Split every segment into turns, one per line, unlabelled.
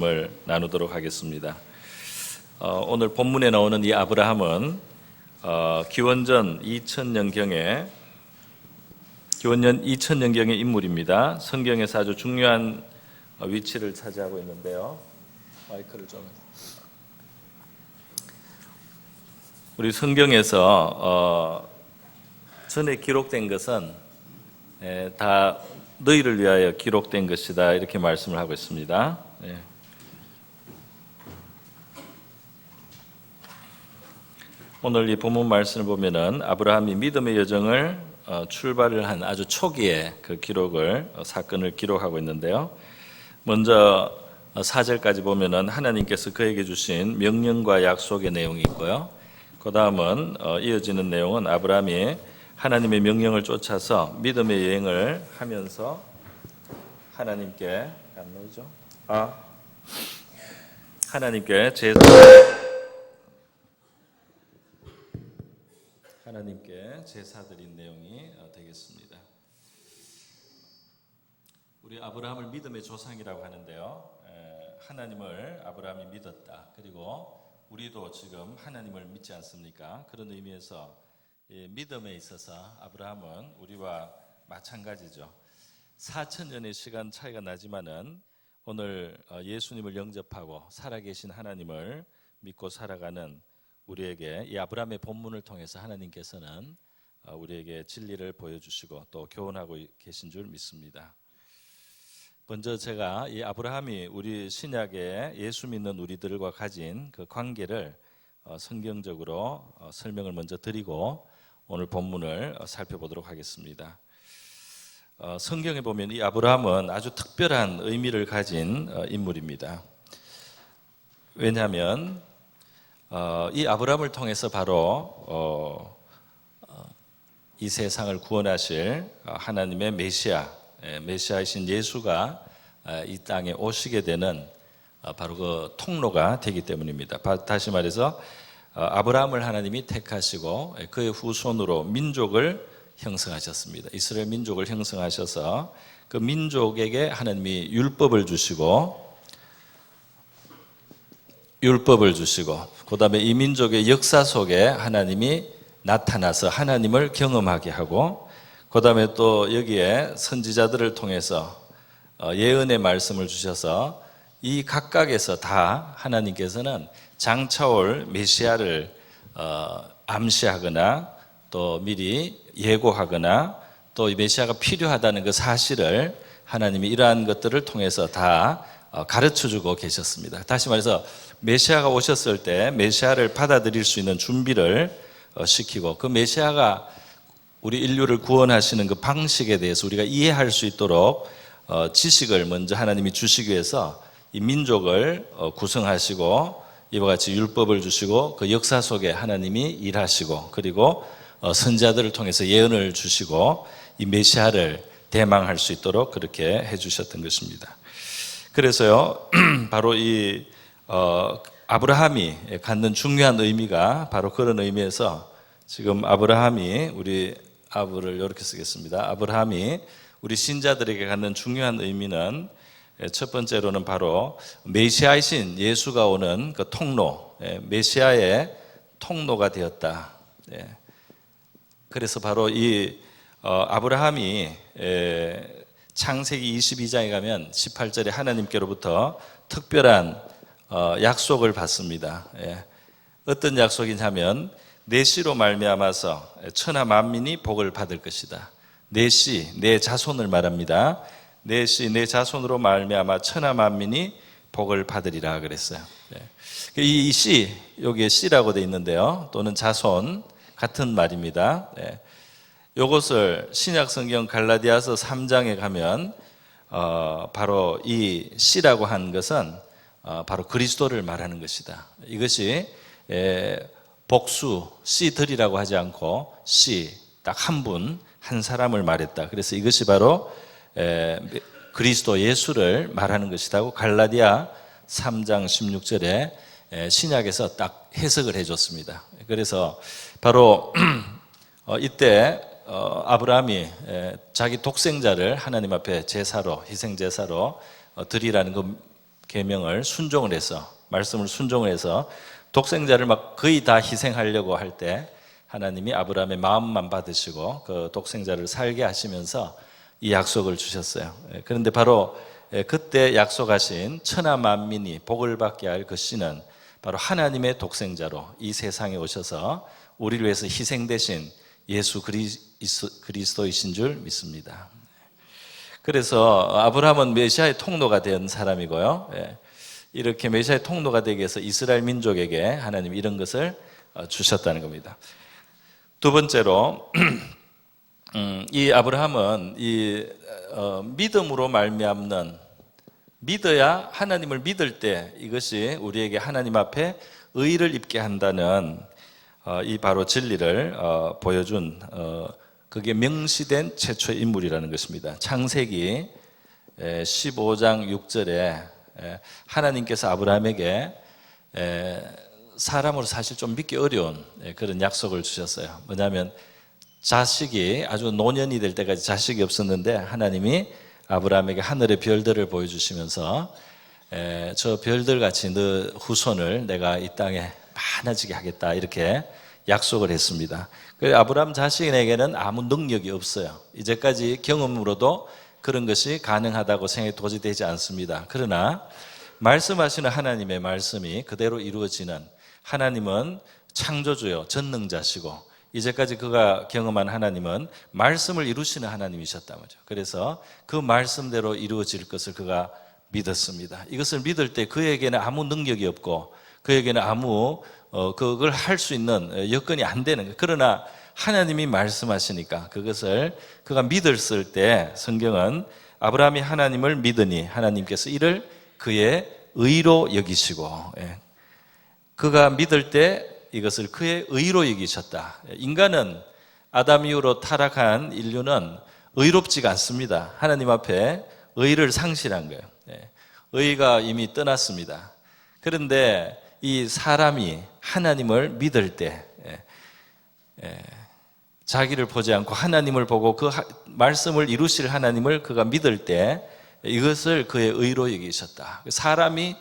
을 나누도록 하겠습니다. 오늘 본문에 나오는 이 아브라함은 기원전 2000년경의 인물입니다. 성경에서 아주 중요한 위치를 차지하고 있는데요. 마이크를 좀. 우리 성경에서 전에 기록된 것은 다 너희를 위하여 기록된 것이다, 이렇게 말씀을 하고 있습니다. 오늘 이 본문 말씀을 보면은 아브라함이 믿음의 여정을 출발을 한 아주 초기에 그 사건을 기록하고 있는데요. 먼저 4절까지 보면은 하나님께서 그에게 주신 명령과 약속의 내용이 있고요. 그 다음은 이어지는 내용은 아브라함이 하나님의 명령을 쫓아서 믿음의 여행을 하면서 하나님께 제사 드린 내용이 되겠습니다. 우리 아브라함을 믿음의 조상이라고 하는데요. 하나님을 아브라함이 믿었다. 그리고 우리도 지금 하나님을 믿지 않습니까? 그런 의미에서 믿음에 있어서 아브라함은 우리와 마찬가지죠. 4,000년의 시간 차이가 나지만은 오늘 예수님을 영접하고 살아계신 하나님을 믿고 살아가는 우리에게 이 아브라함의 본문을 통해서 하나님께서는 우리에게 진리를 보여주시고 또 교훈하고 계신 줄 믿습니다. 먼저 제가 이 아브라함이 우리 신약에 예수 믿는 우리들과 가진 그 관계를 성경적으로 설명을 먼저 드리고 오늘 본문을 살펴보도록 하겠습니다. 성경에 보면 이 아브라함은 아주 특별한 의미를 가진 인물입니다. 왜냐하면 이 아브라함을 통해서 바로 이 세상을 구원하실 하나님의 메시아이신 예수가 이 땅에 오시게 되는 바로 그 통로가 되기 때문입니다. 다시 말해서 아브라함을 하나님이 택하시고 그의 후손으로 민족을 형성하셨습니다. 이스라엘 민족을 형성하셔서 그 민족에게 하나님이 율법을 주시고 그 다음에 이 민족의 역사 속에 하나님이 나타나서 하나님을 경험하게 하고, 그 다음에 또 여기에 선지자들을 통해서 예언의 말씀을 주셔서 이 각각에서 다 하나님께서는 장차올 메시아를 암시하거나 또 미리 예고하거나 또 이 메시아가 필요하다는 그 사실을 하나님이 이러한 것들을 통해서 다 가르쳐주고 계셨습니다. 다시 말해서 메시아가 오셨을 때 메시아를 받아들일 수 있는 준비를 시키고, 그 메시아가 우리 인류를 구원하시는 그 방식에 대해서 우리가 이해할 수 있도록 지식을 먼저 하나님이 주시기 위해서 이 민족을 구성하시고 이와 같이 율법을 주시고 그 역사 속에 하나님이 일하시고, 그리고 선지자들을 통해서 예언을 주시고 이 메시아를 대망할 수 있도록 그렇게 해주셨던 것입니다. 그래서요, 바로 이 아브라함이 갖는 중요한 의미가 바로 그런 의미에서 지금 아브라함이 우리 아브를 이렇게 쓰겠습니다. 아브라함이 우리 신자들에게 갖는 중요한 의미는 첫 번째로는 바로 메시아이신 예수가 오는 그 통로, 메시아의 통로가 되었다. 그래서 바로 이 아브라함이 창세기 22장에 가면 18절에 하나님께로부터 특별한 약속을 받습니다. 어떤 약속이냐면 내 씨로 말미암아서 천하 만민이 복을 받을 것이다. 내 씨, 내 자손을 말합니다. 내 씨, 내 자손으로 말미암아 천하 만민이 복을 받으리라 그랬어요. 이 씨, 여기에 씨라고 되어 있는데요, 또는 자손 같은 말입니다. 이것을 신약성경 갈라디아서 3장에 가면 바로 이 씨라고 한 것은 바로 그리스도를 말하는 것이다. 이것이 복수, 씨들이라고 하지 않고 씨, 딱 한 분, 한 사람을 말했다. 그래서 이것이 바로 그리스도 예수를 말하는 것이라고 갈라디아 3장 16절에 신약에서 딱 해석을 해줬습니다. 그래서 바로 이때 아브라함이 자기 독생자를 하나님 앞에 제사로, 희생제사로 드리라는 그 계명을 순종을 해서 말씀을 순종을 해서 독생자를 막 거의 다 희생하려고 할 때 하나님이 아브라함의 마음만 받으시고 그 독생자를 살게 하시면서 이 약속을 주셨어요. 그런데 바로 그때 약속하신 천하 만민이 복을 받게 할 그 씨는 바로 하나님의 독생자로 이 세상에 오셔서 우리를 위해서 희생되신 예수 그리스도이신 줄 믿습니다. 그래서 아브라함은 메시아의 통로가 된 사람이고요. 이렇게 메시아의 통로가 되기 위해서 이스라엘 민족에게 하나님이 이런 것을 주셨다는 겁니다. 두 번째로 이 아브라함은 이 믿음으로 말미암는, 믿어야, 하나님을 믿을 때 이것이 우리에게 하나님 앞에 의의를 입게 한다는 이 바로 진리를 보여준 그게 명시된 최초의 인물이라는 것입니다. 창세기 15장 6절에 하나님께서 아브라함에게 사람으로 사실 좀 믿기 어려운 그런 약속을 주셨어요. 뭐냐면 자식이 아주 노년이 될 때까지 자식이 없었는데 하나님이 아브라함에게 하늘의 별들을 보여주시면서 저 별들같이 너 후손을 내가 이 땅에 많아지게 하겠다 이렇게 약속을 했습니다. 그래서 아브라함 자신에게는 아무 능력이 없어요. 이제까지 경험으로도 그런 것이 가능하다고 생각이 도저히 되지 않습니다. 그러나 말씀하시는 하나님의 말씀이 그대로 이루어지는, 하나님은 창조주요 전능자시고 이제까지 그가 경험한 하나님은 말씀을 이루시는 하나님이셨단 말이죠. 그래서 그 말씀대로 이루어질 것을 그가 믿었습니다. 이것을 믿을 때 그에게는 아무 능력이 없고 그에게는 아무 그걸 할 수 있는 여건이 안 되는 거예요. 그러나 하나님이 말씀하시니까 그것을 그가 믿었을 때 성경은 아브라함이 하나님을 믿으니 하나님께서 이를 그의 의로 여기시고, 그가 믿을 때 이것을 그의 의로 여기셨다. 인간은 아담 이후로 타락한 인류는 의롭지가 않습니다. 하나님 앞에 의를 상실한 거예요. 의가 이미 떠났습니다. 그런데 이 사람이 하나님을 믿을 때 자기를 보지 않고 하나님을 보고 그 말씀을 이루실 하나님을 그가 믿을 때 이것을 그의 의로 여기셨다. 사람이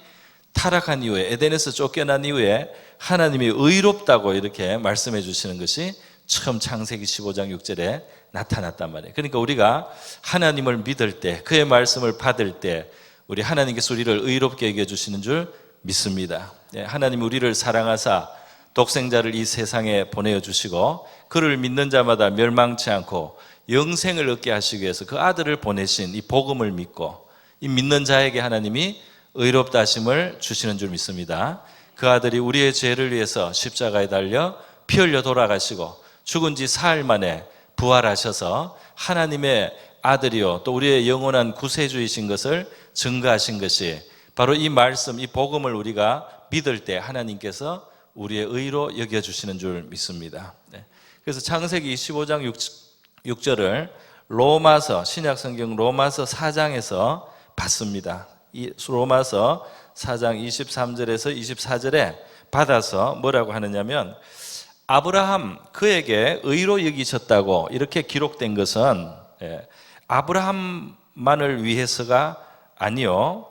타락한 이후에, 에덴에서 쫓겨난 이후에 하나님이 의롭다고 이렇게 말씀해 주시는 것이 처음 창세기 15장 6절에 나타났단 말이에요. 그러니까 우리가 하나님을 믿을 때, 그의 말씀을 받을 때 우리 하나님께서 우리를 의롭게 여겨주시는 줄 믿습니다. 하나님이 우리를 사랑하사 독생자를 이 세상에 보내주시고 그를 믿는 자마다 멸망치 않고 영생을 얻게 하시기 위해서 그 아들을 보내신 이 복음을 믿고 이 믿는 자에게 하나님이 의롭다 하심을 주시는 줄 믿습니다. 그 아들이 우리의 죄를 위해서 십자가에 달려 피 흘려 돌아가시고 죽은 지 사흘 만에 부활하셔서 하나님의 아들이요 또 우리의 영원한 구세주이신 것을 증거하신 것이 바로 이 말씀, 이 복음을 우리가 믿을 때 하나님께서 우리의 의로 여겨주시는 줄 믿습니다. 그래서 창세기 15장 6절을 로마서, 신약성경 로마서 4장에서 봤습니다. 이 로마서 4장 23절에서 24절에 받아서 뭐라고 하느냐면 아브라함 그에게 의로 여기셨다고 이렇게 기록된 것은 아브라함만을 위해서가 아니요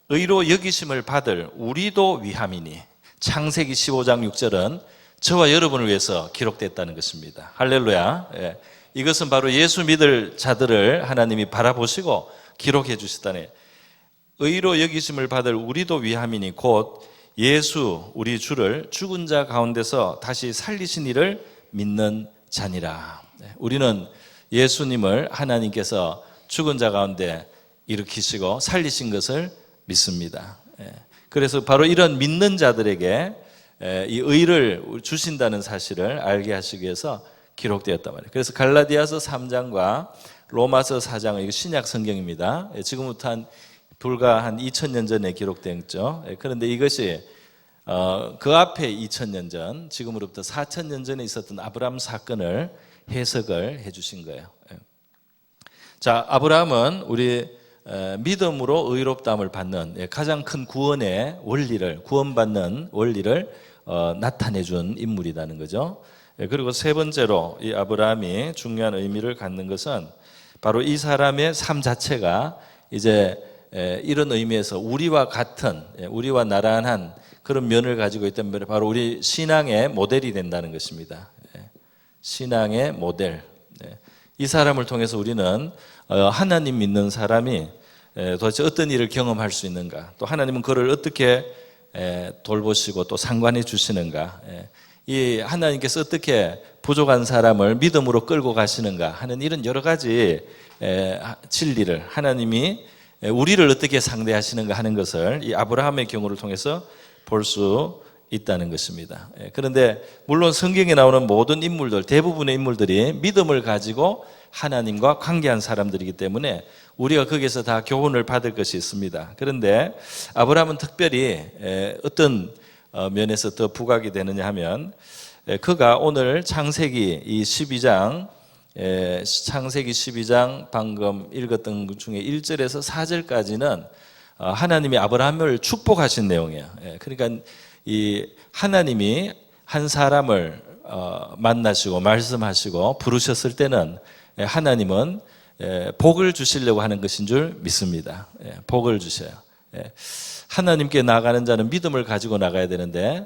의로 여기심을 받을 우리도 위함이니 창세기 15장 6절은 저와 여러분을 위해서 기록됐다는 것입니다. 할렐루야. 이것은 바로 예수 믿을 자들을 하나님이 바라보시고 기록해 주셨다네. 의로 여기심을 받을 우리도 위함이니 곧 예수 우리 주를 죽은 자 가운데서 다시 살리신 이를 믿는 자니라. 우리는 예수님을 하나님께서 죽은 자 가운데 일으키시고 살리신 것을 믿습니다. 그래서 바로 이런 믿는 자들에게 이 의를 주신다는 사실을 알게 하시기 위해서 기록되었단 말이에요. 그래서 갈라디아서 3장과 로마서 4장은 이거 신약 성경입니다. 지금부터 불과 한 2000년 전에 기록됐죠. 그런데 이것이 그 앞에 2000년 전, 지금으로부터 4000년 전에 있었던 아브라함 사건을 해석을 해주신 거예요. 자, 아브라함은 우리 믿음으로 의롭다함을 받는 가장 큰 구원의 원리를, 구원받는 원리를 나타내준 인물이라는 거죠. 그리고 세 번째로 이 아브라함이 중요한 의미를 갖는 것은 바로 이 사람의 삶 자체가 이제 이런 의미에서 우리와 같은, 우리와 나란한 그런 면을 가지고 있다는 면 바로 우리 신앙의 모델이 된다는 것입니다. 신앙의 모델. 이 사람을 통해서 우리는 하나님 믿는 사람이 도대체 어떤 일을 경험할 수 있는가, 또 하나님은 그를 어떻게 돌보시고 또 상관해 주시는가, 이 하나님께서 어떻게 부족한 사람을 믿음으로 끌고 가시는가 하는 이런 여러 가지 진리를, 하나님이 우리를 어떻게 상대하시는가 하는 것을 이 아브라함의 경우를 통해서 볼 수 있다는 것입니다. 그런데 물론 성경에 나오는 모든 인물들, 대부분의 인물들이 믿음을 가지고 하나님과 관계한 사람들이기 때문에 우리가 거기에서 다 교훈을 받을 것이 있습니다. 그런데 아브라함은 특별히 어떤 면에서 더 부각이 되느냐 하면, 그가 오늘 창세기 이 12장, 창세기 12장 방금 읽었던 것 중에 1절에서 4절까지는 하나님이 아브라함을 축복하신 내용이에요. 그러니까 이 하나님이 한 사람을 만나시고 말씀하시고 부르셨을 때는 하나님은 복을 주시려고 하는 것인 줄 믿습니다. 복을 주셔요. 하나님께 나가는 자는 믿음을 가지고 나가야 되는데,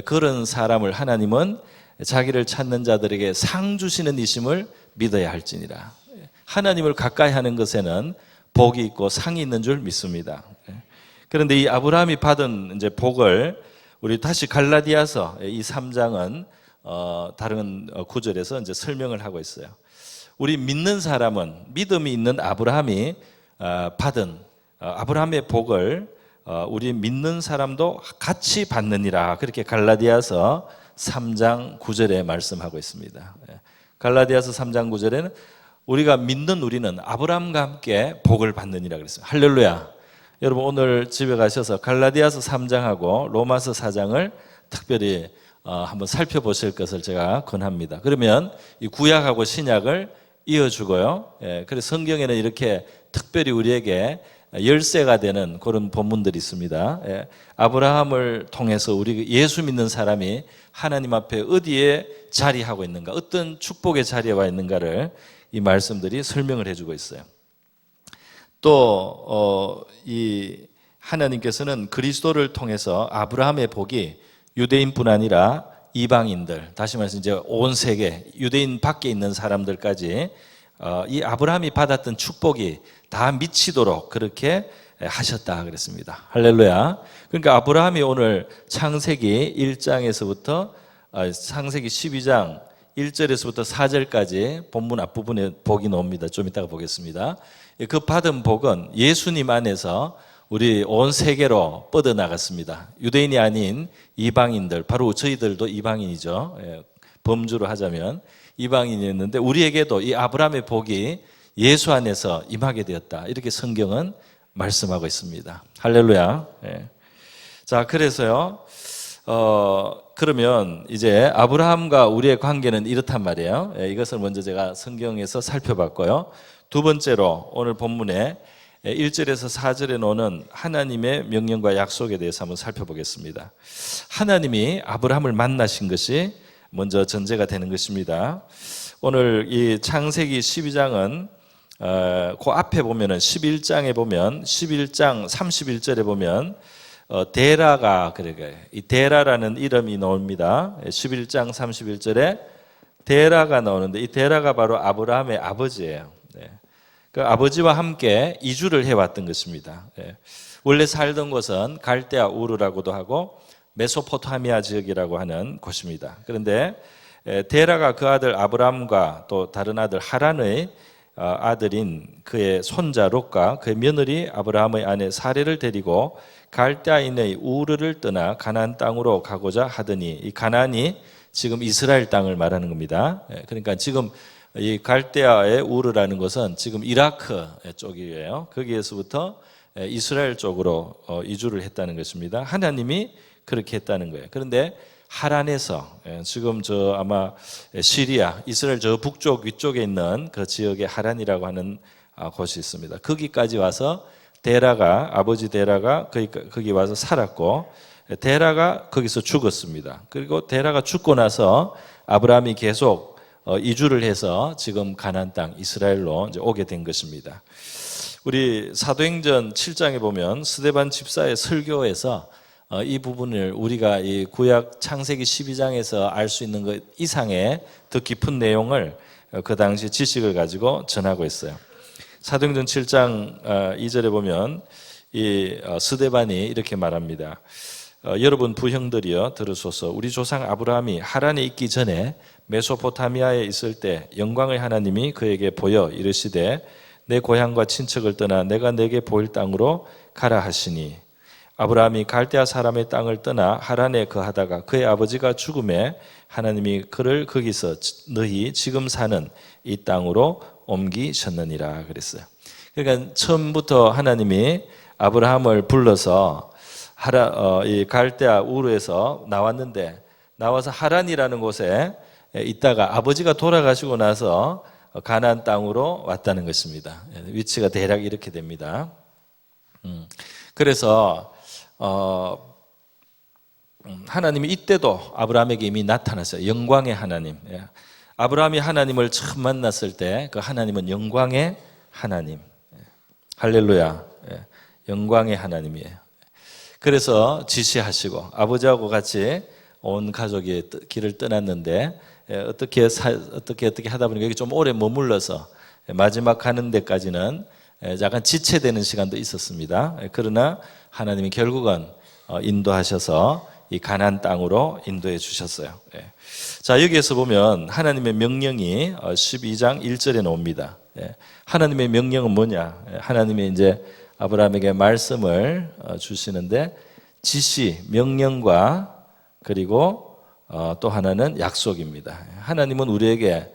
그런 사람을 하나님은 자기를 찾는 자들에게 상 주시는 이심을 믿어야 할지니라. 하나님을 가까이 하는 것에는 복이 있고 상이 있는 줄 믿습니다. 그런데 이 아브라함이 받은 이제 복을 우리 다시 갈라디아서 이 3장은 다른 구절에서 이제 설명을 하고 있어요. 우리 믿는 사람은, 믿음이 있는 아브라함이 받은 아브라함의 복을 우리 믿는 사람도 같이 받느니라, 그렇게 갈라디아서 3장 9절에 말씀하고 있습니다. 갈라디아서 3장 9절에는 우리가 믿는 우리는 아브라함과 함께 복을 받느니라 그랬어요. 할렐루야. 여러분 오늘 집에 가셔서 갈라디아서 3장하고 로마서 4장을 특별히 한번 살펴보실 것을 제가 권합니다. 그러면 이 구약하고 신약을 이어주고요. 그래서 성경에는 이렇게 특별히 우리에게 열쇠가 되는 그런 본문들이 있습니다. 아브라함을 통해서 우리 예수 믿는 사람이 하나님 앞에 어디에 자리하고 있는가, 어떤 축복의 자리에 와 있는가를 이 말씀들이 설명을 해주고 있어요. 또 이 하나님께서는 그리스도를 통해서 아브라함의 복이 유대인뿐 아니라 이방인들, 다시 말해서 이제 온 세계 유대인 밖에 있는 사람들까지 이 아브라함이 받았던 축복이 다 미치도록 그렇게 하셨다 그랬습니다. 할렐루야. 그러니까 아브라함이 오늘 창세기 1장에서부터 창세기 12장 1절에서부터 4절까지 본문 앞부분에 복이 나옵니다. 좀 이따가 보겠습니다. 그 받은 복은 예수님 안에서 우리 온 세계로 뻗어나갔습니다. 유대인이 아닌 이방인들, 바로 저희들도 이방인이죠. 범주로 하자면 이방인이었는데 우리에게도 이 아브라함의 복이 예수 안에서 임하게 되었다, 이렇게 성경은 말씀하고 있습니다. 할렐루야. 자, 그래서요, 그러면 이제 아브라함과 우리의 관계는 이렇단 말이에요. 이것을 먼저 제가 성경에서 살펴봤고요. 두 번째로 오늘 본문에 1절에서 4절에 나오는 하나님의 명령과 약속에 대해서 한번 살펴보겠습니다. 하나님이 아브라함을 만나신 것이 먼저 전제가 되는 것입니다. 오늘 이 창세기 12장은 그 앞에 보면은 11장에 보면 11장 31절에 보면 데라가, 그러게 이 데라라는 이름이 나옵니다. 11장 31절에 데라가 나오는데 이 데라가 바로 아브라함의 아버지예요. 그 아버지와 함께 이주를 해왔던 것입니다. 원래 살던 곳은 갈대아 우르라고도 하고 메소포타미아 지역이라고 하는 곳입니다. 그런데 데라가 그 아들 아브람과 또 다른 아들 하란의 아들인 그의 손자 롯과 그의 며느리 아브라함의 아내 사레를 데리고 갈대아인의 우르를 떠나 가나안 땅으로 가고자 하더니, 이 가나안이 지금 이스라엘 땅을 말하는 겁니다. 그러니까 지금 이 갈대아의 우르라는 것은 지금 이라크 쪽이에요. 거기에서부터 이스라엘 쪽으로 이주를 했다는 것입니다. 하나님이 그렇게 했다는 거예요. 그런데 하란에서, 지금 저 아마 시리아, 이스라엘 저 북쪽 위쪽에 있는 그 지역에 하란이라고 하는 곳이 있습니다. 거기까지 와서 데라가, 아버지 데라가 거기 와서 살았고, 데라가 거기서 죽었습니다. 그리고 데라가 죽고 나서 아브라함이 계속 이주를 해서 지금 가나안 땅 이스라엘로 이제 오게 된 것입니다. 우리 사도행전 7장에 보면 스데반 집사의 설교에서 이 부분을 우리가 이 구약 창세기 12장에서 알 수 있는 것 이상의 더 깊은 내용을 그 당시 지식을 가지고 전하고 있어요. 사도행전 7장 2절에 보면 이 스데반이 이렇게 말합니다. 여러분 부형들이여 들으소서. 우리 조상 아브라함이 하란에 있기 전에 메소포타미아에 있을 때 영광의 하나님이 그에게 보여 이르시되 내 고향과 친척을 떠나 내가 내게 보일 땅으로 가라 하시니 아브라함이 갈대아 사람의 땅을 떠나 하란에 거하다가 그의 아버지가 죽음에 하나님이 그를 거기서 너희 지금 사는 이 땅으로 옮기셨느니라 그랬어요. 그러니까 처음부터 하나님이 아브라함을 불러서 이 갈대아 우르에서 나왔는데 나와서 하란이라는 곳에 있다가 아버지가 돌아가시고 나서 가나안 땅으로 왔다는 것입니다. 위치가 대략 이렇게 됩니다. 그래서 하나님이 이때도 아브라함에게 이미 나타났어요. 영광의 하나님. 아브라함이 하나님을 처음 만났을 때 그 하나님은 영광의 하나님. 할렐루야. 영광의 하나님이에요. 그래서 지시하시고 아버지하고 같이 온 가족이 길을 떠났는데 어떻게 하다 보니까 여기 좀 오래 머물러서 마지막 가는 데까지는 약간 지체되는 시간도 있었습니다. 그러나 하나님이 결국은 인도하셔서 이 가나안 땅으로 인도해 주셨어요. 자, 여기에서 보면 하나님의 명령이 12장 1절에 나옵니다. 하나님의 명령은 뭐냐? 하나님이 이제 아브라함에게 말씀을 주시는데 지시, 명령과 그리고 또 하나는 약속입니다. 하나님은 우리에게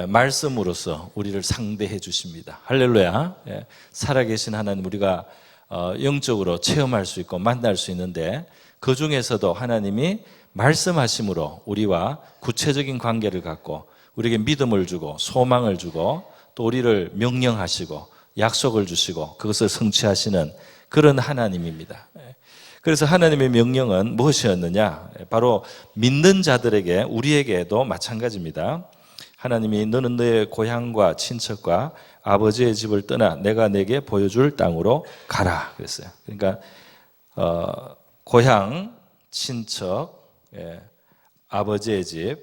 말씀으로서 우리를 상대해 주십니다. 할렐루야. 살아계신 하나님 우리가 영적으로 체험할 수 있고 만날 수 있는데 그 중에서도 하나님이 말씀하심으로 우리와 구체적인 관계를 갖고 우리에게 믿음을 주고 소망을 주고 또 우리를 명령하시고 약속을 주시고 그것을 성취하시는 그런 하나님입니다. 그래서 하나님의 명령은 무엇이었느냐? 바로 믿는 자들에게 우리에게도 마찬가지입니다. 하나님이 너는 너의 고향과 친척과 아버지의 집을 떠나 내가 내게 보여줄 땅으로 가라 그랬어요. 그러니까 고향, 친척, 아버지의 집,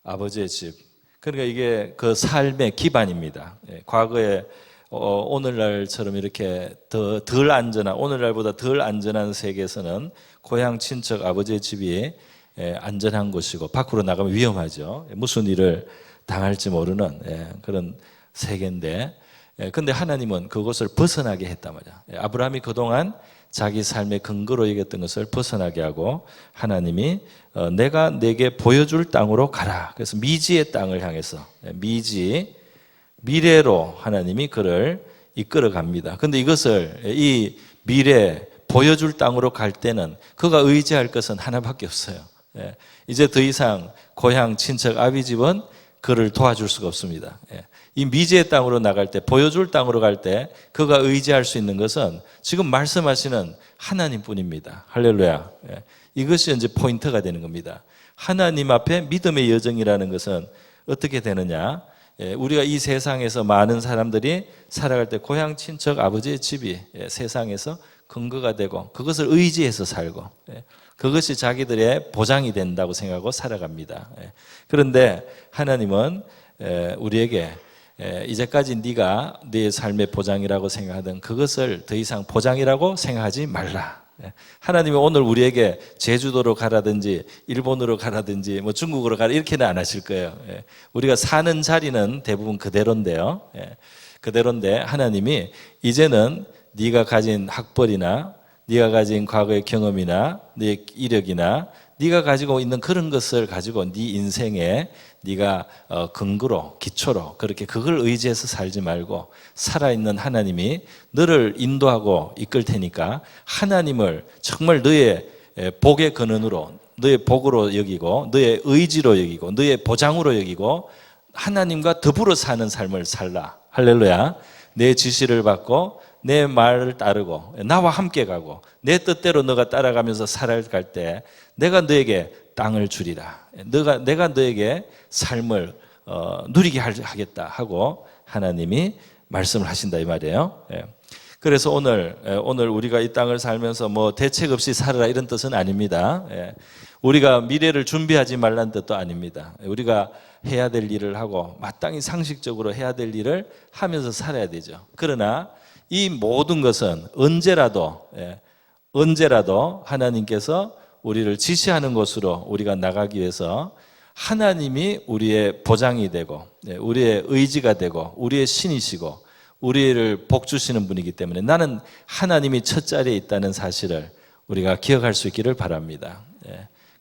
아버지의 집. 그러니까 이게 그 삶의 기반입니다. 과거에 오늘날처럼 이렇게 덜 안전한 오늘날보다 덜 안전한 세계에서는 고향, 친척, 아버지의 집이 안전한 곳이고 밖으로 나가면 위험하죠. 무슨 일을 당할지 모르는 그런 세계인데 근데 하나님은 그것을 벗어나게 했단 말이야. 아브라함이 그동안 자기 삶의 근거로 여겼던 것을 벗어나게 하고 하나님이 내가 내게 보여줄 땅으로 가라. 그래서 미지의 땅을 향해서 미래로 하나님이 그를 이끌어 갑니다. 근데 이것을 이 미래 보여줄 땅으로 갈 때는 그가 의지할 것은 하나밖에 없어요. 이제 더 이상 고향, 친척, 아비 집은 그를 도와줄 수가 없습니다. 이 미지의 땅으로 나갈 때, 보여줄 땅으로 갈 때 그가 의지할 수 있는 것은 지금 말씀하시는 하나님뿐입니다. 할렐루야. 이것이 이제 포인트가 되는 겁니다. 하나님 앞에 믿음의 여정이라는 것은 어떻게 되느냐? 우리가 이 세상에서 많은 사람들이 살아갈 때 고향, 친척, 아버지의 집이 세상에서 근거가 되고 그것을 의지해서 살고 그것이 자기들의 보장이 된다고 생각하고 살아갑니다. 그런데 하나님은 우리에게 이제까지 네가 네 삶의 보장이라고 생각하던 그것을 더 이상 보장이라고 생각하지 말라. 하나님이 오늘 우리에게 제주도로 가라든지 일본으로 가라든지 뭐 중국으로 가라 이렇게는 안 하실 거예요. 우리가 사는 자리는 대부분 그대로인데요. 그대로인데 하나님이 이제는 네가 가진 학벌이나 네가 가진 과거의 경험이나 네 이력이나 네가 가지고 있는 그런 것을 가지고 네 인생에 네가 근거로 기초로 그렇게 그걸 의지해서 살지 말고 살아있는 하나님이 너를 인도하고 이끌 테니까 하나님을 정말 너의 복의 근원으로 너의 복으로 여기고 너의 의지로 여기고 너의 보장으로 여기고 하나님과 더불어 사는 삶을 살라. 할렐루야. 내 지시를 받고 내 말을 따르고 나와 함께 가고 내 뜻대로 너가 따라가면서 살아갈 때 내가 너에게 땅을 주리라. 내가 너에게 삶을 누리게 하겠다 하고 하나님이 말씀을 하신다 이 말이에요. 그래서 오늘 우리가 이 땅을 살면서 뭐 대책 없이 살아라 이런 뜻은 아닙니다. 우리가 미래를 준비하지 말라는 뜻도 아닙니다. 우리가 해야 될 일을 하고 마땅히 상식적으로 해야 될 일을 하면서 살아야 되죠. 그러나 이 모든 것은 언제라도 하나님께서 우리를 지시하는 곳으로 우리가 나가기 위해서 하나님이 우리의 보장이 되고 우리의 의지가 되고 우리의 신이시고 우리를 복 주시는 분이기 때문에 나는 하나님이 첫 자리에 있다는 사실을 우리가 기억할 수 있기를 바랍니다.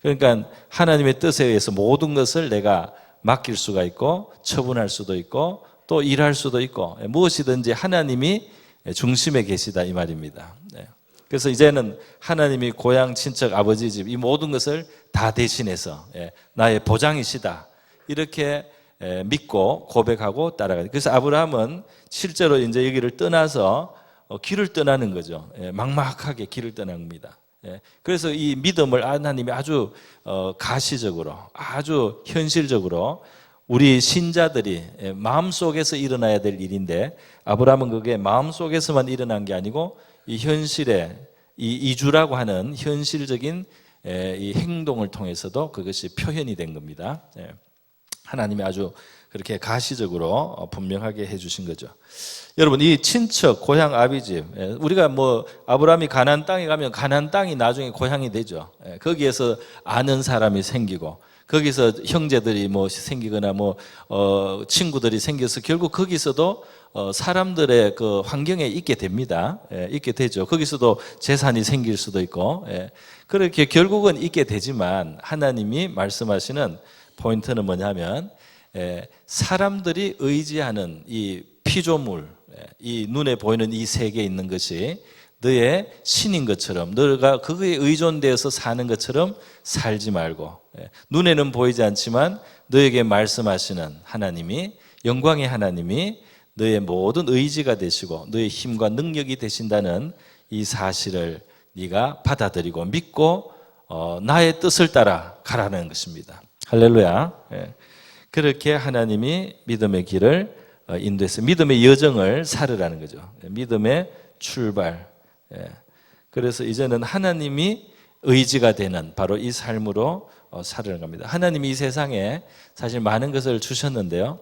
그러니까 하나님의 뜻에 의해서 모든 것을 내가 맡길 수가 있고 처분할 수도 있고 또 일할 수도 있고 무엇이든지 하나님이 중심에 계시다 이 말입니다. 그래서 이제는 하나님이 고향, 친척, 아버지 집 이 모든 것을 다 대신해서 나의 보장이시다 이렇게 믿고 고백하고 따라가요. 그래서 아브라함은 실제로 이제 여기를 떠나서 길을 떠나는 거죠. 막막하게 길을 떠난 겁니다. 그래서 이 믿음을 하나님이 아주 가시적으로 아주 현실적으로 우리 신자들이 마음속에서 일어나야 될 일인데 아브라함은 그게 마음속에서만 일어난 게 아니고 이 현실에 이 이주라고 하는 현실적인 이 행동을 통해서도 그것이 표현이 된 겁니다. 하나님이 아주 그렇게 가시적으로 분명하게 해주신 거죠. 여러분 이 친척 고향 아비집 우리가 뭐 아브라함이 가나안 땅에 가면 가나안 땅이 나중에 고향이 되죠. 거기에서 아는 사람이 생기고 거기서 형제들이 뭐 생기거나 뭐 친구들이 생겨서 결국 거기서도 사람들의 그 환경에 있게 됩니다. 있게 되죠. 거기서도 재산이 생길 수도 있고 그렇게 결국은 있게 되지만 하나님이 말씀하시는 포인트는 뭐냐면 사람들이 의지하는 이 피조물 이 눈에 보이는 이 세계에 있는 것이 너의 신인 것처럼 너가 그거에 의존되어서 사는 것처럼 살지 말고 눈에는 보이지 않지만 너에게 말씀하시는 하나님이 영광의 하나님이 너의 모든 의지가 되시고 너의 힘과 능력이 되신다는 이 사실을 네가 받아들이고 믿고 나의 뜻을 따라 가라는 것입니다. 할렐루야. 그렇게 하나님이 믿음의 길을 인도해서 믿음의 여정을 살으라는 거죠. 믿음의 출발. 그래서 이제는 하나님이 의지가 되는 바로 이 삶으로 살아가는 겁니다. 하나님이 이 세상에 사실 많은 것을 주셨는데요.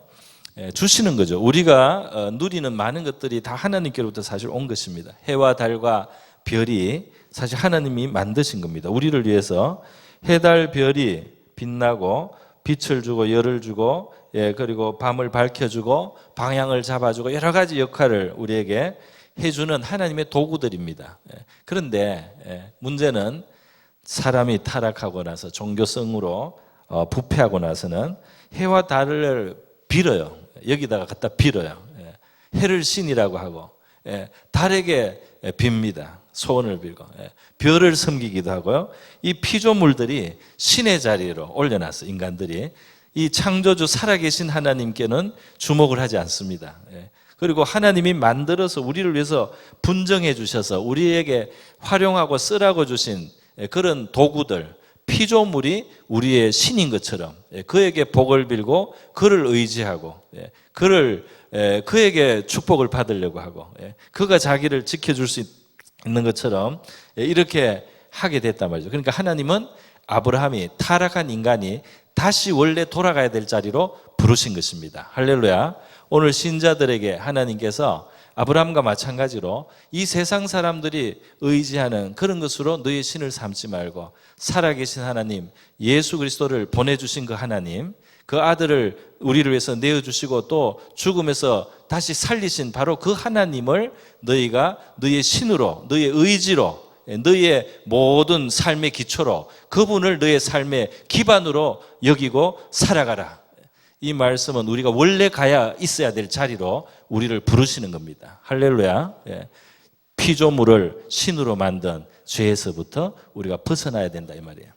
주시는 거죠. 우리가 누리는 많은 것들이 다 하나님께로부터 사실 온 것입니다. 해와 달과 별이 사실 하나님이 만드신 겁니다. 우리를 위해서 해, 달, 별이 빛나고 빛을 주고 열을 주고 그리고 밤을 밝혀주고 방향을 잡아주고 여러 가지 역할을 우리에게 해주는 하나님의 도구들입니다. 그런데 문제는 사람이 타락하고 나서 종교성으로 부패하고 나서는 해와 달을 빌어요. 여기다가 갖다 빌어요. 해를 신이라고 하고 달에게 빕니다. 소원을 빌고 별을 섬기기도 하고요. 이 피조물들이 신의 자리로 올려놨어. 인간들이 이 창조주 살아계신 하나님께는 주목을 하지 않습니다. 그리고 하나님이 만들어서 우리를 위해서 분정해 주셔서 우리에게 활용하고 쓰라고 주신 그런 도구들 피조물이 우리의 신인 것처럼 그에게 복을 빌고 그를 의지하고 그에게 축복을 받으려고 하고 그가 자기를 지켜줄 수 있는 것처럼 이렇게 하게 됐단 말이죠. 그러니까 하나님은 아브라함이 타락한 인간이 다시 원래 돌아가야 될 자리로 부르신 것입니다. 할렐루야. 오늘 신자들에게 하나님께서 아브라함과 마찬가지로 이 세상 사람들이 의지하는 그런 것으로 너의 신을 삼지 말고 살아계신 하나님 예수 그리스도를 보내주신 그 하나님 그 아들을 우리를 위해서 내어주시고 또 죽음에서 다시 살리신 바로 그 하나님을 너희가 너의 신으로 너의 의지로 너의 모든 삶의 기초로 그분을 너의 삶의 기반으로 여기고 살아가라. 이 말씀은 우리가 원래 가야 있어야 될 자리로 우리를 부르시는 겁니다. 할렐루야. 피조물을 신으로 만든 죄에서부터 우리가 벗어나야 된다 이 말이에요.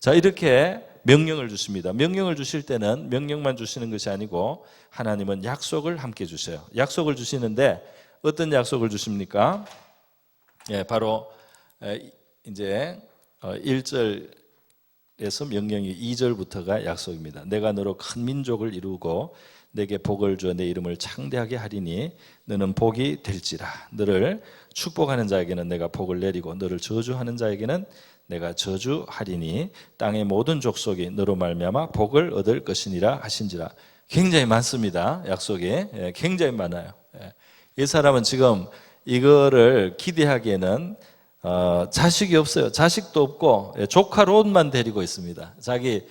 자, 이렇게 명령을 주십니다. 명령을 주실 때는 명령만 주시는 것이 아니고 하나님은 약속을 함께 주셔요. 약속을 주시는데 어떤 약속을 주십니까? 바로 이제 1절에서 명령이 2절부터가 약속입니다. 내가 너로 큰 민족을 이루고 내게 복을 주어 내 이름을 창대하게 하리니 너는 복이 될지라. 너를 축복하는 자에게는 내가 복을 내리고 너를 저주하는 자에게는 내가 저주하리니 땅의 모든 족속이 너로 말미암아 복을 얻을 것이니라 하신지라. 굉장히 많습니다. 약속이 굉장히 많아요. 이 사람은 지금 이거를 기대하기에는 자식이 없어요. 자식도 없고 조카 롯만 데리고 있습니다. 자기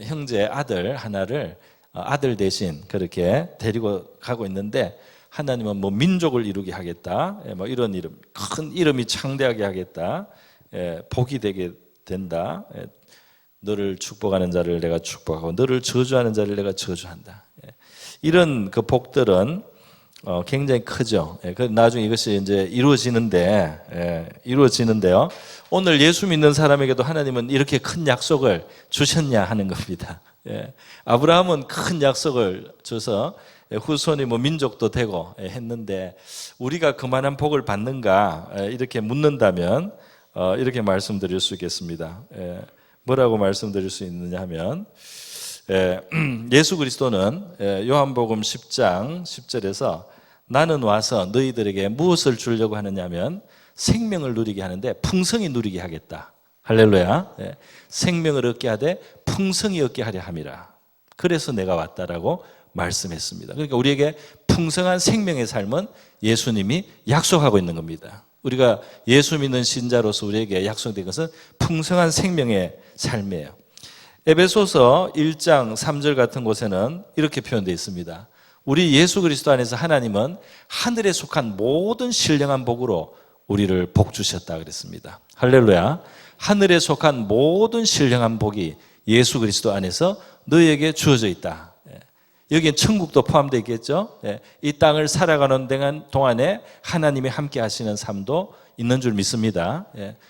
형제 아들 하나를 아들 대신 그렇게 데리고 가고 있는데, 하나님은 뭐 민족을 이루게 하겠다, 뭐 이런 이름, 큰 이름이 창대하게 하겠다, 복이 되게 된다, 너를 축복하는 자를 내가 축복하고 너를 저주하는 자를 내가 저주한다. 이런 그 복들은 굉장히 크죠. 나중에 이것이 이제 이루어지는데요. 오늘 예수 믿는 사람에게도 하나님은 이렇게 큰 약속을 주셨냐 하는 겁니다. 아브라함은 큰 약속을 줘서 후손이 뭐 민족도 되고 했는데, 우리가 그만한 복을 받는가 이렇게 묻는다면 이렇게 말씀드릴 수 있겠습니다. 뭐라고 말씀드릴 수 있느냐 하면, 예수 그리스도는 요한복음 10장 10절에서 나는 와서 너희들에게 무엇을 주려고 하느냐면 생명을 누리게 하는데 풍성히 누리게 하겠다. 할렐루야. 생명을 얻게 하되 풍성히 얻게 하려 함이라. 그래서 내가 왔다라고 말씀했습니다. 그러니까 우리에게 풍성한 생명의 삶은 예수님이 약속하고 있는 겁니다. 우리가 예수 믿는 신자로서 우리에게 약속된 것은 풍성한 생명의 삶이에요. 에베소서 1장 3절 같은 곳에는 이렇게 표현되어 있습니다. 우리 예수 그리스도 안에서 하나님은 하늘에 속한 모든 신령한 복으로 우리를 복 주셨다 그랬습니다. 할렐루야. 하늘에 속한 모든 신령한 복이 예수 그리스도 안에서 너희에게 주어져 있다. 여기엔 천국도 포함되어 있겠죠. 이 땅을 살아가는 동안에 하나님이 함께 하시는 삶도 있는 줄 믿습니다.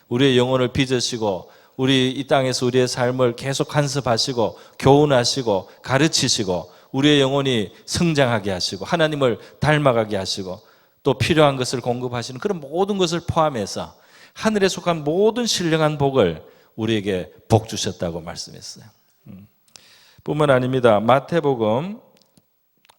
우리의 영혼을 빚으시고 우리 이 땅에서 우리의 삶을 계속 간섭하시고 교훈하시고 가르치시고 우리의 영혼이 성장하게 하시고 하나님을 닮아가게 하시고 또 필요한 것을 공급하시는 그런 모든 것을 포함해서 하늘에 속한 모든 신령한 복을 우리에게 복 주셨다고 말씀했어요. 뿐만 아닙니다. 마태복음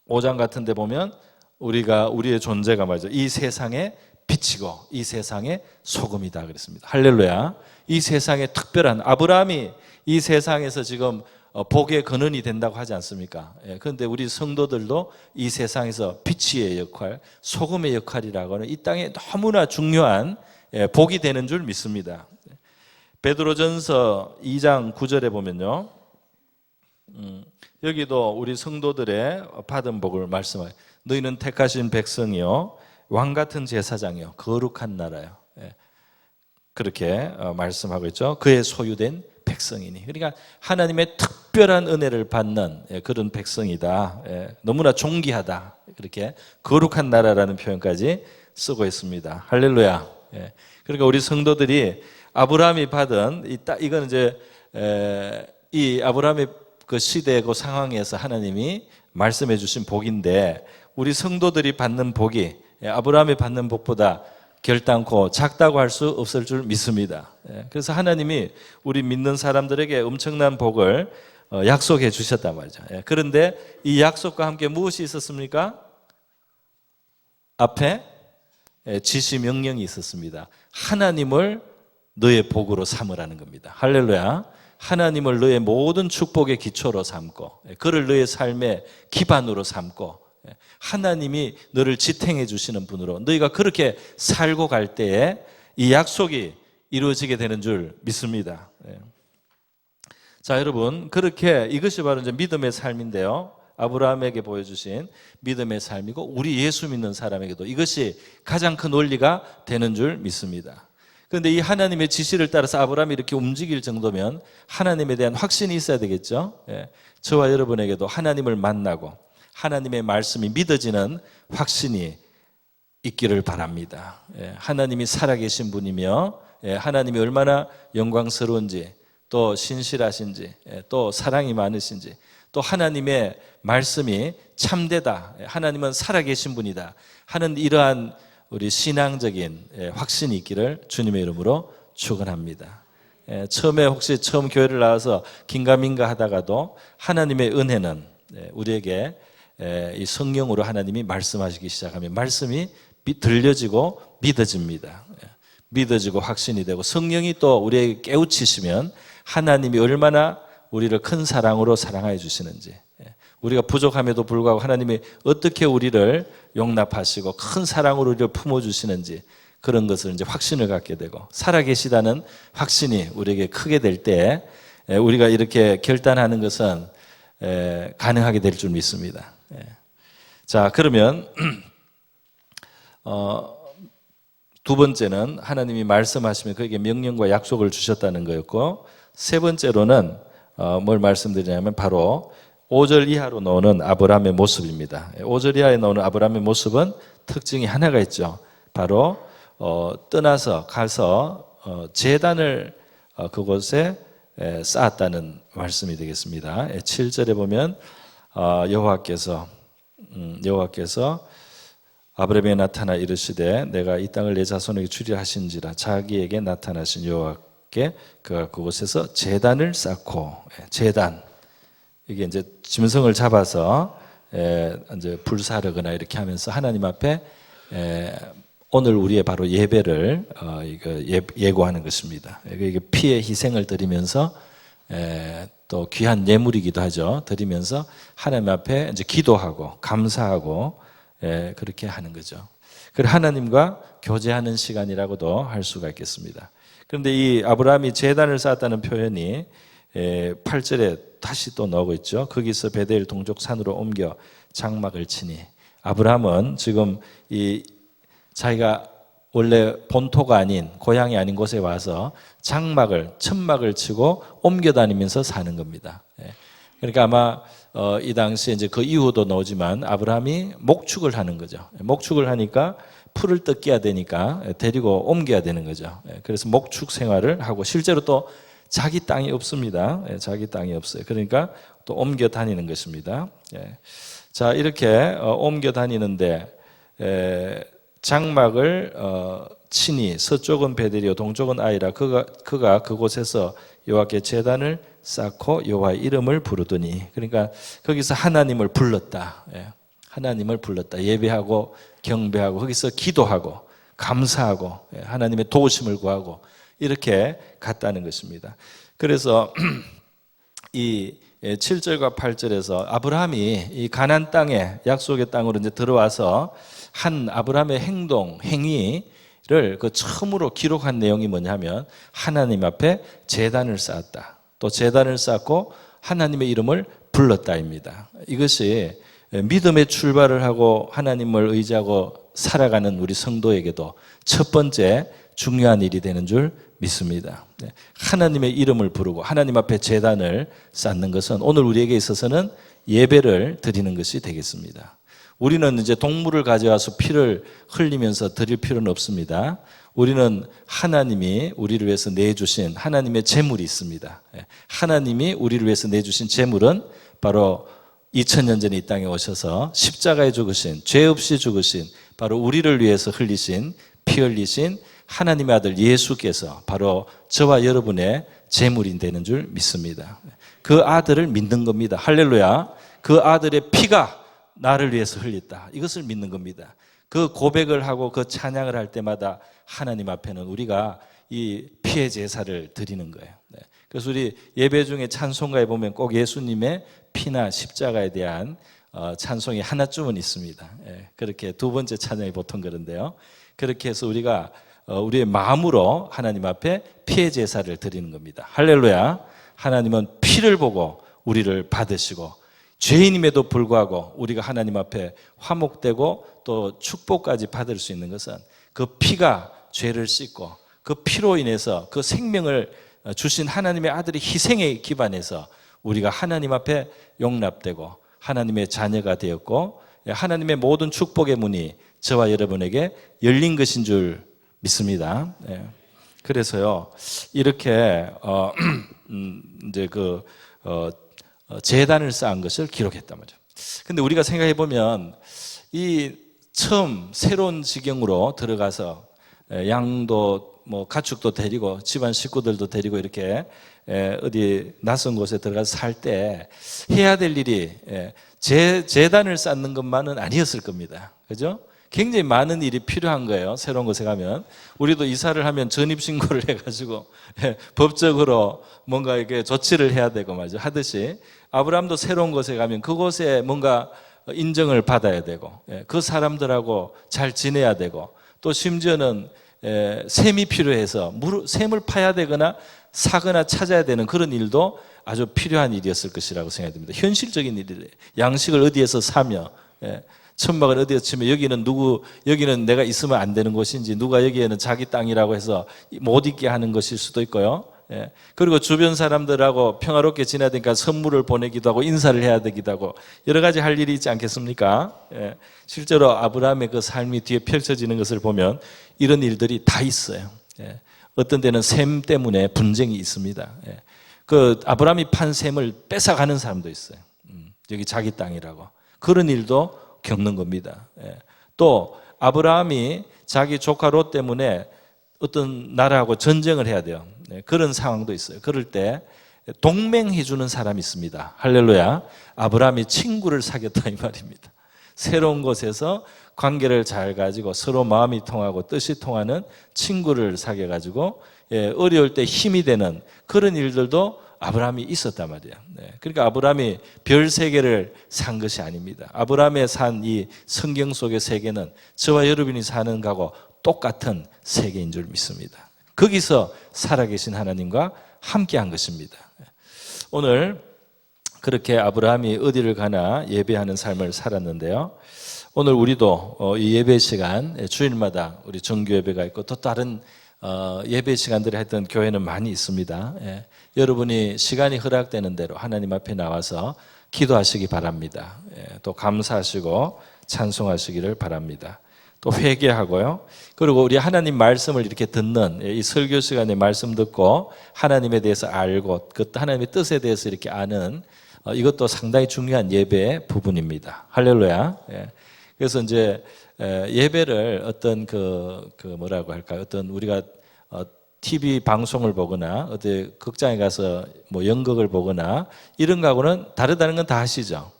5장 같은 데 보면 우리의 존재가 말이죠, 이 세상의 빛이고 이 세상의 소금이다 그랬습니다. 할렐루야. 이 세상의 특별한, 아브라함이 이 세상에서 지금 복의 근원이 된다고 하지 않습니까? 그런데 우리 성도들도 이 세상에서 빛의 역할, 소금의 역할이라고 하는 이 땅에 너무나 중요한 복이 되는 줄 믿습니다. 베드로전서 2장 9절에 보면요, 여기도 우리 성도들의 받은 복을 말씀해요. 너희는 택하신 백성이요 왕같은 제사장이요 거룩한 나라요. 그렇게 말씀하고 있죠. 그의 소유된 백성이니. 그러니까 하나님의 특별한 은혜를 받는 그런 백성이다. 너무나 존귀하다. 그렇게 거룩한 나라라는 표현까지 쓰고 있습니다. 할렐루야. 그러니까 우리 성도들이 아브라함이 받은 이건 이제 이 아브라함의 그 시대 그 상황에서 하나님이 말씀해 주신 복인데, 우리 성도들이 받는 복이 아브라함이 받는 복보다 결단코 작다고 할 수 없을 줄 믿습니다. 그래서 하나님이 우리 믿는 사람들에게 엄청난 복을 약속해 주셨단 말이죠. 그런데 이 약속과 함께 무엇이 있었습니까? 앞에 지시 명령이 있었습니다. 하나님을 너의 복으로 삼으라는 겁니다. 할렐루야. 하나님을 너의 모든 축복의 기초로 삼고 그를 너의 삶의 기반으로 삼고 하나님이 너를 지탱해 주시는 분으로 너희가 그렇게 살고 갈 때에 이 약속이 이루어지게 되는 줄 믿습니다. 자, 여러분, 그렇게 이것이 바로 이제 믿음의 삶인데요. 아브라함에게 보여주신 믿음의 삶이고 우리 예수 믿는 사람에게도 이것이 가장 큰 원리가 되는 줄 믿습니다. 그런데 이 하나님의 지시를 따라서 아브라함이 이렇게 움직일 정도면 하나님에 대한 확신이 있어야 되겠죠. 저와 여러분에게도 하나님을 만나고 하나님의 말씀이 믿어지는 확신이 있기를 바랍니다. 하나님이 살아계신 분이며 하나님이 얼마나 영광스러운지, 또 신실하신지, 또 사랑이 많으신지, 또 하나님의 말씀이 참되다, 하나님은 살아계신 분이다 하는 이러한 우리 신앙적인 확신이 있기를 주님의 이름으로 축원합니다. 처음에 혹시 처음 교회를 나와서 긴가민가 하다가도 하나님의 은혜는 우리에게 이 성령으로 하나님이 말씀하시기 시작하면 말씀이 들려지고 믿어집니다. 믿어지고 확신이 되고 성령이 또 우리에게 깨우치시면 하나님이 얼마나 우리를 큰 사랑으로 사랑하여 주시는지, 우리가 부족함에도 불구하고 하나님이 어떻게 우리를 용납하시고 큰 사랑으로 우리를 품어주시는지 그런 것을 이제 확신을 갖게 되고 살아계시다는 확신이 우리에게 크게 될 때 우리가 이렇게 결단하는 것은 가능하게 될 줄 믿습니다. 자, 그러면 두 번째는 하나님이 말씀하시면 그에게 명령과 약속을 주셨다는 거였고, 세 번째로는 뭘 말씀드리냐면 바로 5절 이하로 나오는 아브라함의 모습입니다. 5절 이하에 나오는 아브라함의 모습은 특징이 하나가 있죠. 바로 떠나서 가서 제단을 그곳에 쌓았다는 말씀이 되겠습니다. 7절에 보면 여호와께서 아브라함에게 나타나 이르시되 내가 이 땅을 내 자손에게 주리라 하신지라. 자기에게 나타나신 여호와께 그가 그곳에서 제단을 쌓고, 제단, 이게 이제 짐승을 잡아서 이제 불사르거나 이렇게 하면서 하나님 앞에 오늘 우리의 바로 예배를 예고하는 것입니다. 이게 피의 희생을 드리면서 또 귀한 예물이기도 하죠. 드리면서 하나님 앞에 이제 기도하고 감사하고 그렇게 하는 거죠. 그리고 하나님과 교제하는 시간이라고도 할 수가 있겠습니다. 그런데 이 아브라함이 제단을 쌓았다는 표현이 8절에 다시 또 나오고 있죠. 거기서 베델 동쪽 산으로 옮겨 장막을 치니, 아브라함은 지금 이 자기가 원래 본토가 아닌 고향이 아닌 곳에 와서 천막을 치고 옮겨 다니면서 사는 겁니다. 그러니까 아마 이 당시에 이제 그 이후도 나오지만 아브라함이 목축을 하는 거죠. 목축을 하니까 풀을 뜯겨야 되니까 데리고 옮겨야 되는 거죠. 그래서 목축 생활을 하고, 실제로 또 자기 땅이 없습니다. 자기 땅이 없어요. 그러니까 또 옮겨 다니는 것입니다. 자, 이렇게 옮겨 다니는데 장막을 치니 서쪽은 베델이요 동쪽은 아이라. 그가 그곳에서 여호와께 제단을 쌓고 여호와의 이름을 부르더니, 그러니까 거기서 하나님을 불렀다. 하나님을 불렀다. 예배하고 경배하고 거기서 기도하고 감사하고 하나님의 도우심을 구하고 이렇게 갔다는 것입니다. 그래서 이 7절과 8절에서 아브라함이 이 가나안 땅에, 약속의 땅으로 이제 들어와서 한 아브라함의 행위를 그 처음으로 기록한 내용이 뭐냐면 하나님 앞에 제단을 쌓았다. 또 제단을 쌓고 하나님의 이름을 불렀다입니다. 이것이 믿음의 출발을 하고 하나님을 의지하고 살아가는 우리 성도에게도 첫 번째 중요한 일이 되는 줄 믿습니다. 하나님의 이름을 부르고 하나님 앞에 제단을 쌓는 것은 오늘 우리에게 있어서는 예배를 드리는 것이 되겠습니다. 우리는 이제 동물을 가져와서 피를 흘리면서 드릴 필요는 없습니다. 우리는 하나님이 우리를 위해서 내주신 하나님의 제물이 있습니다. 하나님이 우리를 위해서 내주신 제물은 바로 2000년 전에 이 땅에 오셔서 십자가에 죽으신, 죄 없이 죽으신, 바로 우리를 위해서 흘리신, 피 흘리신 하나님의 아들 예수께서 바로 저와 여러분의 제물이 되는 줄 믿습니다. 그 아들을 믿는 겁니다. 할렐루야. 그 아들의 피가 나를 위해서 흘렸다. 이것을 믿는 겁니다. 그 고백을 하고 그 찬양을 할 때마다 하나님 앞에는 우리가 이 피의 제사를 드리는 거예요. 그래서 우리 예배 중에 찬송가에 보면 꼭 예수님의 피나 십자가에 대한 찬송이 하나쯤은 있습니다. 그렇게 두 번째 찬양이 보통 그런데요. 그렇게 해서 우리가 우리의 마음으로 하나님 앞에 피의 제사를 드리는 겁니다. 할렐루야. 하나님은 피를 보고 우리를 받으시고, 죄인임에도 불구하고 우리가 하나님 앞에 화목되고 또 축복까지 받을 수 있는 것은 그 피가 죄를 씻고 그 피로 인해서 그 생명을 주신 하나님의 아들의 희생에 기반해서 우리가 하나님 앞에 용납되고 하나님의 자녀가 되었고 하나님의 모든 축복의 문이 저와 여러분에게 열린 것인 줄 믿습니다. 그래서요, 이렇게 이제 제단을 쌓은 것을 기록했단 말이죠. 근데 우리가 생각해 보면 이 처음 새로운 지경으로 들어가서 양도 뭐 가축도 데리고 집안 식구들도 데리고 이렇게 어디 낯선 곳에 들어가서 살 때 해야 될 일이 재단을 쌓는 것만은 아니었을 겁니다. 그죠? 굉장히 많은 일이 필요한 거예요. 새로운 곳에 가면. 우리도 이사를 하면 전입신고를 해가지고 법적으로 뭔가 이렇게 조치를 해야 되고 말이죠. 하듯이 아브라함도 새로운 곳에 가면 그곳에 뭔가 인정을 받아야 되고 그 사람들하고 잘 지내야 되고 또 심지어는 셈이 필요해서 셈을 파야 되거나 사거나 찾아야 되는 그런 일도 아주 필요한 일이었을 것이라고 생각이 듭니다. 현실적인 일이래요. 양식을 어디에서 사며 천막을 어디에서 치며 여기는 내가 있으면 안 되는 곳인지 누가 여기에는 자기 땅이라고 해서 못 있게 하는 것일 수도 있고요. 그리고 주변 사람들하고 평화롭게 지내야 되니까 선물을 보내기도 하고 인사를 해야 되기도 하고 여러 가지 할 일이 있지 않겠습니까? 실제로 아브라함의 그 삶이 뒤에 펼쳐지는 것을 보면 이런 일들이 다 있어요. 어떤 때는 셈 때문에 분쟁이 있습니다. 그 아브라함이 판 셈을 뺏어가는 사람도 있어요. 여기 자기 땅이라고. 그런 일도 겪는 겁니다. 또 아브라함이 자기 조카 롯 때문에 어떤 나라하고 전쟁을 해야 돼요. 그런 상황도 있어요. 그럴 때 동맹해 주는 사람이 있습니다. 할렐루야. 아브라함이 친구를 사귀었다 이 말입니다. 새로운 곳에서 관계를 잘 가지고 서로 마음이 통하고 뜻이 통하는 친구를 사귀어 가지고 어려울 때 힘이 되는 그런 일들도 아브라함이 있었단 말이에요. 그러니까 아브라함이 별 세계를 산 것이 아닙니다. 아브라함의 산 이 성경 속의 세계는 저와 여러분이 사는 거하고 똑같은 세계인 줄 믿습니다. 거기서 살아계신 하나님과 함께한 것입니다. 오늘 그렇게 아브라함이 어디를 가나 예배하는 삶을 살았는데요. 오늘 우리도 이 예배 시간 주일마다 우리 정규 예배가 있고 또 다른 예배 시간들을 했던 교회는 많이 있습니다. 여러분이 시간이 허락되는 대로 하나님 앞에 나와서 기도하시기 바랍니다. 또 감사하시고 찬송하시기를 바랍니다. 또 회개하고요. 그리고 우리 하나님 말씀을 이렇게 듣는 이 설교 시간에 말씀 듣고 하나님에 대해서 알고 그 하나님의 뜻에 대해서 이렇게 아는 이것도 상당히 중요한 예배의 부분입니다. 할렐루야. 그래서 이제 예배를 어떤 그 뭐라고 할까요? 어떤 우리가 TV 방송을 보거나 어디 극장에 가서 뭐 연극을 보거나 이런 거하고는 다르다는 건 다 아시죠?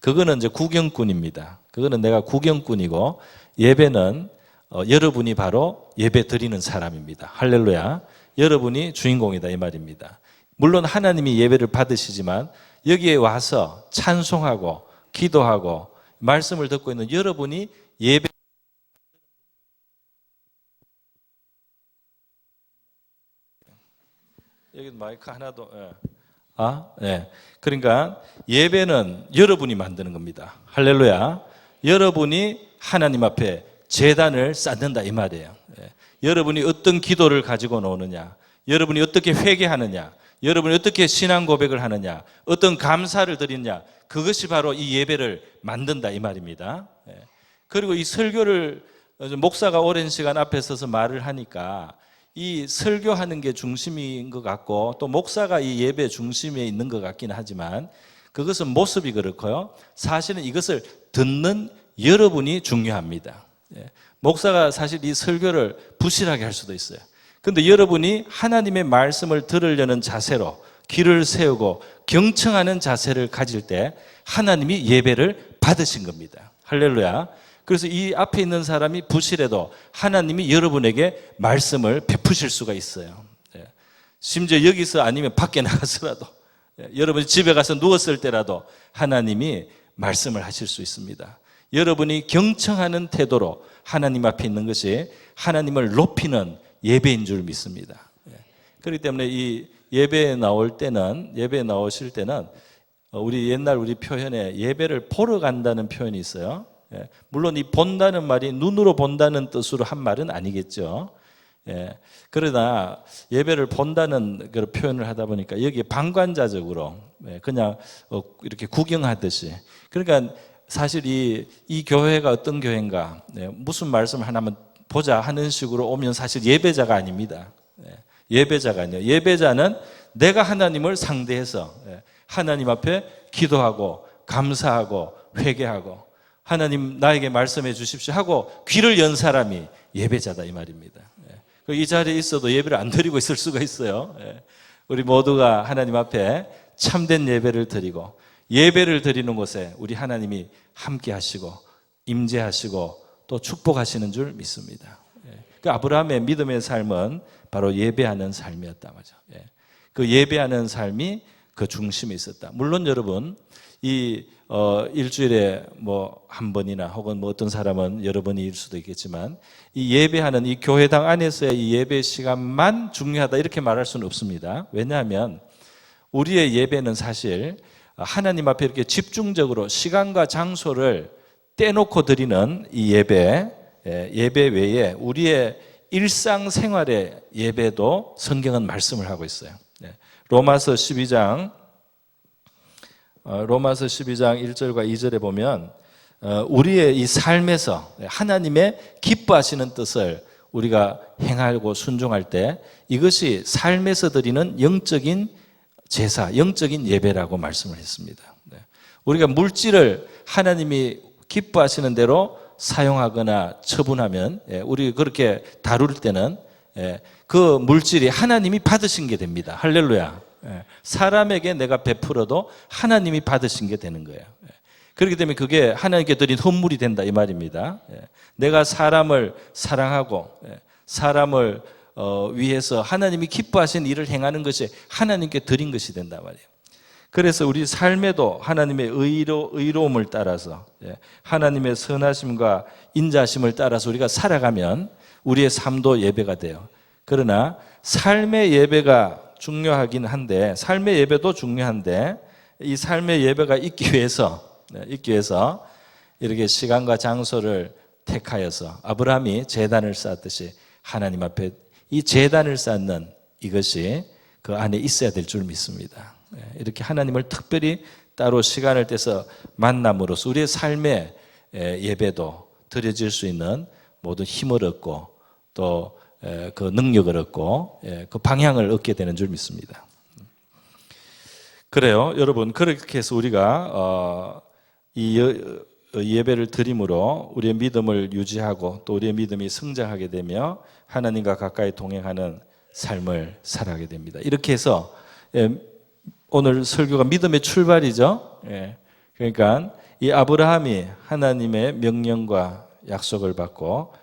그거는 이제 구경꾼입니다. 그거는 내가 구경꾼이고 예배는 여러분이 바로 예배 드리는 사람입니다. 할렐루야. 여러분이 주인공이다 이 말입니다. 물론 하나님이 예배를 받으시지만 여기에 와서 찬송하고 기도하고 말씀을 듣고 있는 여러분이 예배 여기 마이크 하나도 그러니까 예배는 여러분이 만드는 겁니다. 할렐루야. 여러분이 하나님 앞에 제단을 쌓는다 이 말이에요. 여러분이 어떤 기도를 가지고 나오느냐, 여러분이 어떻게 회개하느냐, 여러분이 어떻게 신앙 고백을 하느냐, 어떤 감사를 드리느냐, 그것이 바로 이 예배를 만든다 이 말입니다. 그리고 이 설교를 목사가 오랜 시간 앞에 서서 말을 하니까 이 설교하는 게 중심인 것 같고 또 목사가 이 예배 중심에 있는 것 같긴 하지만 그것은 모습이 그렇고요. 사실은 이것을 듣는 여러분이 중요합니다. 목사가 사실 이 설교를 부실하게 할 수도 있어요. 그런데 여러분이 하나님의 말씀을 들으려는 자세로 귀를 세우고 경청하는 자세를 가질 때 하나님이 예배를 받으신 겁니다. 할렐루야. 그래서 이 앞에 있는 사람이 부실해도 하나님이 여러분에게 말씀을 베푸실 수가 있어요. 심지어 여기서 아니면 밖에 나가서라도 여러분이 집에 가서 누웠을 때라도 하나님이 말씀을 하실 수 있습니다. 여러분이 경청하는 태도로 하나님 앞에 있는 것이 하나님을 높이는 예배인 줄 믿습니다. 그렇기 때문에 이 예배에 나오실 때는 우리 옛날 우리 표현에 예배를 보러 간다는 표현이 있어요. 물론 이 본다는 말이 눈으로 본다는 뜻으로 한 말은 아니겠죠. 그러나 예배를 본다는 그런 표현을 하다 보니까 여기에 방관자적으로 그냥 이렇게 구경하듯이 그러니까 사실 이 교회가 어떤 교회인가 무슨 말씀을 하나만 보자 하는 식으로 오면 사실 예배자가 아닙니다. 예배자가 아니에요. 예배자는 내가 하나님을 상대해서 하나님 앞에 기도하고 감사하고 회개하고 하나님 나에게 말씀해 주십시오 하고 귀를 연 사람이 예배자다 이 말입니다. 이 자리에 있어도 예배를 안 드리고 있을 수가 있어요. 우리 모두가 하나님 앞에 참된 예배를 드리고 예배를 드리는 곳에 우리 하나님이 함께 하시고 임재하시고 또 축복하시는 줄 믿습니다. 그 아브라함의 믿음의 삶은 바로 예배하는 삶이었다 말이죠. 그 예배하는 삶이 그 중심에 있었다. 물론 여러분 이 일주일에 뭐 한 번이나 혹은 뭐 어떤 사람은 여러 번일 수도 있겠지만 이 예배하는 이 교회당 안에서의 이 예배 시간만 중요하다 이렇게 말할 수는 없습니다. 왜냐하면 우리의 예배는 사실 하나님 앞에 이렇게 집중적으로 시간과 장소를 떼놓고 드리는 이 예배 외에 우리의 일상생활의 예배도 성경은 말씀을 하고 있어요. 로마서 12장 1절과 2절에 보면 우리의 이 삶에서 하나님의 기뻐하시는 뜻을 우리가 행하고 순종할 때 이것이 삶에서 드리는 영적인 제사, 영적인 예배라고 말씀을 했습니다. 우리가 물질을 하나님이 기뻐하시는 대로 사용하거나 처분하면 우리 그렇게 다룰 때는 그 물질이 하나님이 받으신 게 됩니다. 할렐루야. 사람에게 내가 베풀어도 하나님이 받으신 게 되는 거예요. 그렇기 때문에 그게 하나님께 드린 헌물이 된다 이 말입니다. 내가 사람을 사랑하고 사람을 위해서 하나님이 기뻐하신 일을 행하는 것이 하나님께 드린 것이 된단 말이에요. 그래서 우리 삶에도 하나님의 의로움을 따라서 하나님의 선하심과 인자심을 따라서 우리가 살아가면 우리의 삶도 예배가 돼요. 그러나 삶의 예배가 중요하긴 한데 삶의 예배도 중요한데 이 삶의 예배가 있기 위해서 이렇게 시간과 장소를 택하여서 아브라함이 제단을 쌓았듯이 하나님 앞에 이 제단을 쌓는 이것이 그 안에 있어야 될 줄 믿습니다. 이렇게 하나님을 특별히 따로 시간을 떼서 만남으로써 우리의 삶의 예배도 드려질 수 있는 모든 힘을 얻고 또 그 능력을 얻고 그 방향을 얻게 되는 줄 믿습니다. 그래요, 여러분. 그렇게 해서 우리가 이 예배를 드림으로 우리의 믿음을 유지하고 또 우리의 믿음이 성장하게 되며 하나님과 가까이 동행하는 삶을 살아가게 됩니다. 이렇게 해서 오늘 설교가 믿음의 출발이죠. 그러니까 이 아브라함이 하나님의 명령과 약속을 받고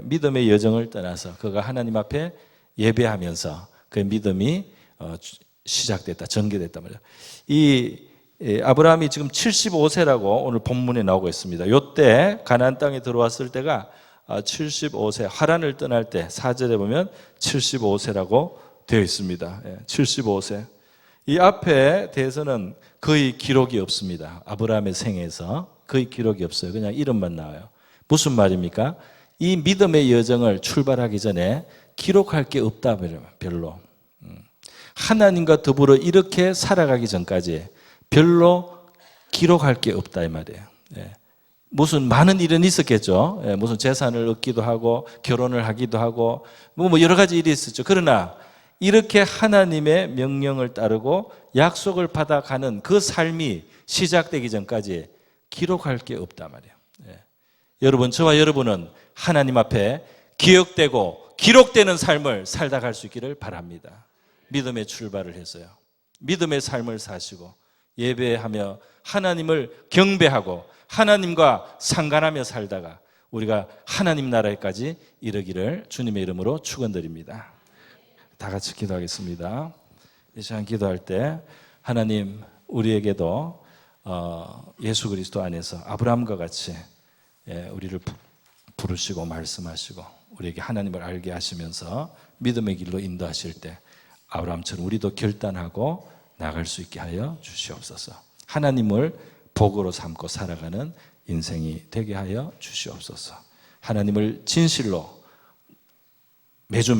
믿음의 여정을 떠나서 그가 하나님 앞에 예배하면서 그 믿음이 시작됐다, 전개됐단 말이에요. 이 아브라함이 지금 75세라고 오늘 본문에 나오고 있습니다. 이때 가나안 땅에 들어왔을 때가 75세, 하란을 떠날 때 4절에 보면 75세라고 되어 있습니다. 75세. 이 앞에 대해서는 거의 기록이 없습니다. 아브라함의 생에서 거의 기록이 없어요. 그냥 이름만 나와요. 무슨 말입니까? 이 믿음의 여정을 출발하기 전에 기록할 게 없다, 별로. 하나님과 더불어 이렇게 살아가기 전까지 별로 기록할 게 없다 이 말이에요. 무슨 많은 일은 있었겠죠. 무슨 재산을 얻기도 하고 결혼을 하기도 하고 뭐 여러 가지 일이 있었죠. 그러나 이렇게 하나님의 명령을 따르고 약속을 받아가는 그 삶이 시작되기 전까지 기록할 게 없단 말이에요. 여러분, 저와 여러분은 하나님 앞에 기억되고 기록되는 삶을 살다 갈 수 있기를 바랍니다. 믿음의 출발을 해서요. 믿음의 삶을 사시고 예배하며 하나님을 경배하고 하나님과 상관하며 살다가 우리가 하나님 나라에까지 이르기를 주님의 이름으로 축원드립니다. 다 같이 기도하겠습니다. 이 시간 기도할 때 하나님 우리에게도 예수 그리스도 안에서 아브라함과 같이 우리를 부르시고 말씀하시고 우리에게 하나님을 알게 하시면서 믿음의 길로 인도하실 때 아브라함처럼 우리도 결단하고 나갈 수 있게 하여 주시옵소서. 하나님을 복으로 삼고 살아가는 인생이 되게 하여 주시옵소서. 하나님을 진실로 매주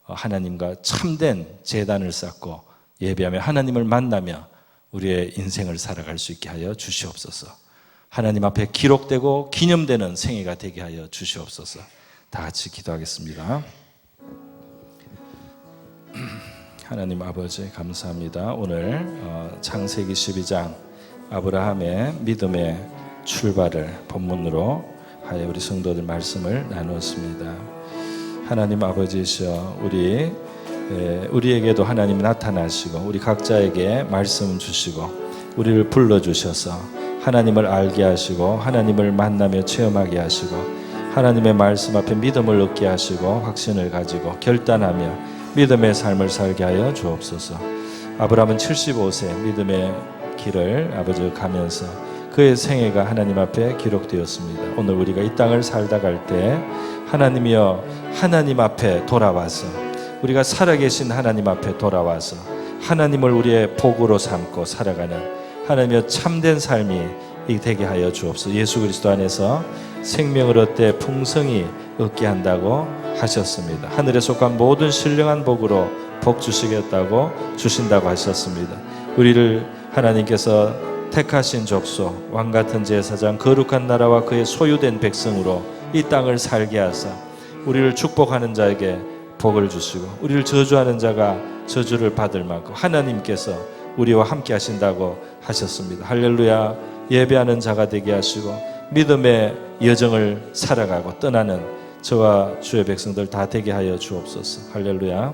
하나님과 참된 제단을 쌓고 예배하며 하나님을 만나며 우리의 인생을 살아갈 수 있게 하여 주시옵소서. 하나님 앞에 기록되고 기념되는 생애가 되게 하여 주시옵소서. 다 같이 기도하겠습니다. 하나님 아버지 감사합니다. 오늘 창세기 12장 아브라함의 믿음의 출발을 본문으로 하여 우리 성도들 말씀을 나누었습니다. 하나님 아버지시여 우리에게도 하나님 나타나시고 우리 각자에게 말씀 주시고 우리를 불러주셔서 하나님을 알게 하시고 하나님을 만나며 체험하게 하시고 하나님의 말씀 앞에 믿음을 얻게 하시고 확신을 가지고 결단하며 믿음의 삶을 살게 하여 주옵소서. 아브라함은 75세 믿음의 길을 아버지 가면서 그의 생애가 하나님 앞에 기록되었습니다. 오늘 우리가 이 땅을 살다 갈 때 하나님이여 하나님 앞에 돌아와서 우리가 살아계신 하나님 앞에 돌아와서 하나님을 우리의 복으로 삼고 살아가는 하나님이여 참된 삶이 되게 하여 주옵소서. 예수 그리스도 안에서 생명을 얻되 풍성히 얻게 한다고 하셨습니다. 하늘에 속한 모든 신령한 복으로 복 주시겠다고 주신다고 하셨습니다. 우리를 하나님께서 택하신 족속 왕같은 제사장 거룩한 나라와 그의 소유된 백성으로 이 땅을 살게 하사 우리를 축복하는 자에게 복을 주시고 우리를 저주하는 자가 저주를 받을 만큼 하나님께서 우리와 함께 하신다고 하셨습니다. 할렐루야. 예배하는 자가 되게 하시고 믿음의 여정을 살아가고 떠나는 저와 주의 백성들 다 되게 하여 주옵소서. 할렐루야.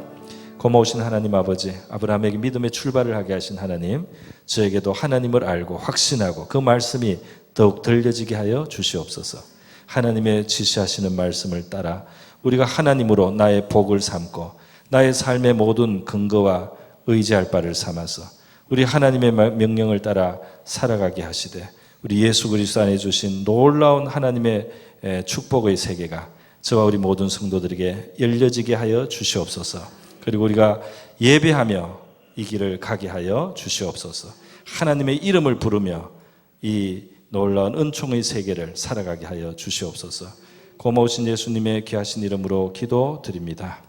고마우신 하나님 아버지, 아브라함에게 믿음의 출발을 하게 하신 하나님, 저에게도 하나님을 알고 확신하고 그 말씀이 더욱 들려지게 하여 주시옵소서. 하나님의 지시하시는 말씀을 따라 우리가 하나님으로 나의 복을 삼고 나의 삶의 모든 근거와 의지할 바를 삼아서 우리 하나님의 명령을 따라 살아가게 하시되 우리 예수 그리스도 안에 주신 놀라운 하나님의 축복의 세계가 저와 우리 모든 성도들에게 열려지게 하여 주시옵소서. 그리고 우리가 예배하며 이 길을 가게 하여 주시옵소서. 하나님의 이름을 부르며 이 놀라운 은총의 세계를 살아가게 하여 주시옵소서. 고마우신 예수님의 귀하신 이름으로 기도드립니다.